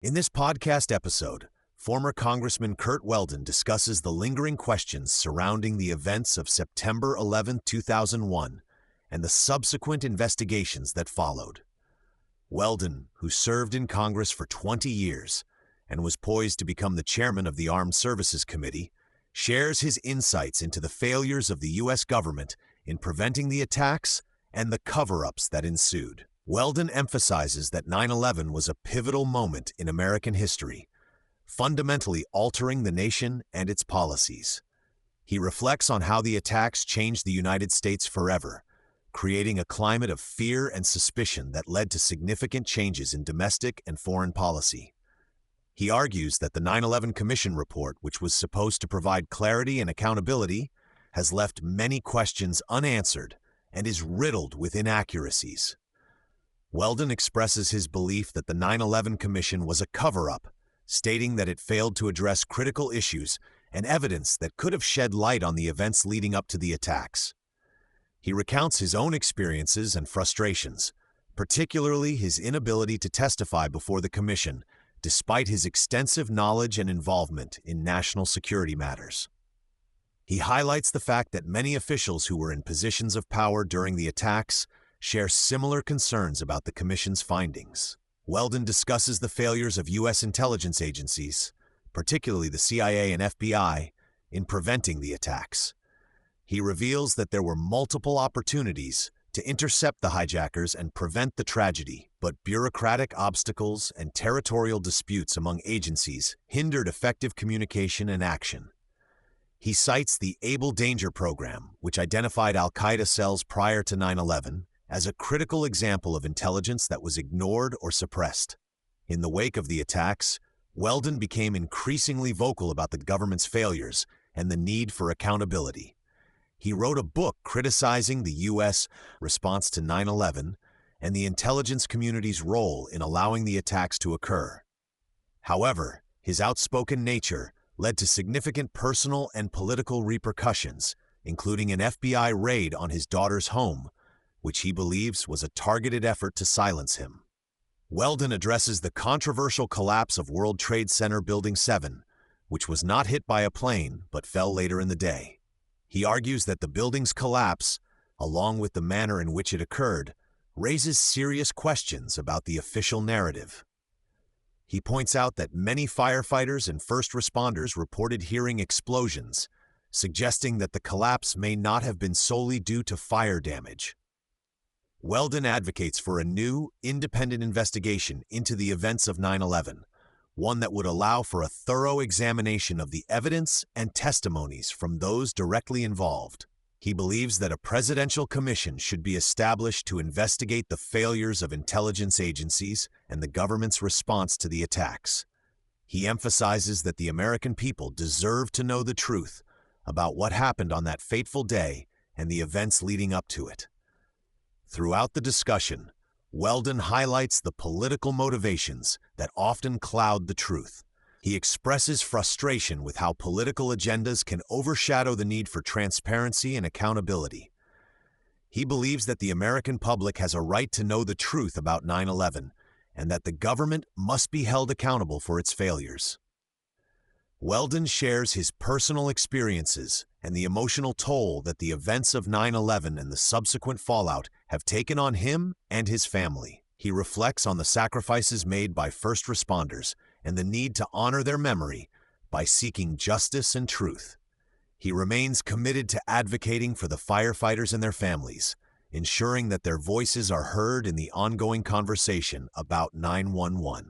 In this podcast episode, former Congressman Curt Weldon discusses the lingering questions surrounding the events of September 11, 2001, and the subsequent investigations that followed. Weldon, who served in Congress for 20 years and was poised to become the chairman of the Armed Services Committee, shares his insights into the failures of the U.S. government in preventing the attacks and the cover-ups that ensued. Weldon emphasizes that 9/11 was a pivotal moment in American history, fundamentally altering the nation and its policies. He reflects on how the attacks changed the United States forever, creating a climate of fear and suspicion that led to significant changes in domestic and foreign policy. He argues that the 9/11 Commission report, which was supposed to provide clarity and accountability, has left many questions unanswered and is riddled with inaccuracies. Weldon expresses his belief that the 9/11 Commission was a cover-up, stating that it failed to address critical issues and evidence that could have shed light on the events leading up to the attacks. He recounts his own experiences and frustrations, particularly his inability to testify before the Commission, despite his extensive knowledge and involvement in national security matters. He highlights the fact that many officials who were in positions of power during the attacks share similar concerns about the Commission's findings. Weldon discusses the failures of U.S. intelligence agencies, particularly the CIA and FBI, in preventing the attacks. He reveals that there were multiple opportunities to intercept the hijackers and prevent the tragedy, but bureaucratic obstacles and territorial disputes among agencies hindered effective communication and action. He cites the Able Danger program, which identified al-Qaeda cells prior to 9/11, as a critical example of intelligence that was ignored or suppressed. In the wake of the attacks, Weldon became increasingly vocal about the government's failures and the need for accountability. He wrote a book criticizing the U.S. response to 9/11 and the intelligence community's role in allowing the attacks to occur. However, his outspoken nature led to significant personal and political repercussions, including an FBI raid on his daughter's home, which he believes was a targeted effort to silence him. Weldon addresses the controversial collapse of World Trade Center Building 7, which was not hit by a plane but fell later in the day. He argues that the building's collapse, along with the manner in which it occurred, raises serious questions about the official narrative. He points out that many firefighters and first responders reported hearing explosions, suggesting that the collapse may not have been solely due to fire damage. Weldon advocates for a new, independent investigation into the events of 9/11, one that would allow for a thorough examination of the evidence and testimonies from those directly involved. He believes that a presidential commission should be established to investigate the failures of intelligence agencies and the government's response to the attacks. He emphasizes that the American people deserve to know the truth about what happened on that fateful day and the events leading up to it. Throughout the discussion, Weldon highlights the political motivations that often cloud the truth. He expresses frustration with how political agendas can overshadow the need for transparency and accountability. He believes that the American public has a right to know the truth about 9/11 and that the government must be held accountable for its failures. Weldon shares his personal experiences and the emotional toll that the events of 9/11 and the subsequent fallout have taken on him and his family. He reflects on the sacrifices made by first responders and the need to honor their memory by seeking justice and truth. He remains committed to advocating for the firefighters and their families, ensuring that their voices are heard in the ongoing conversation about 9/11.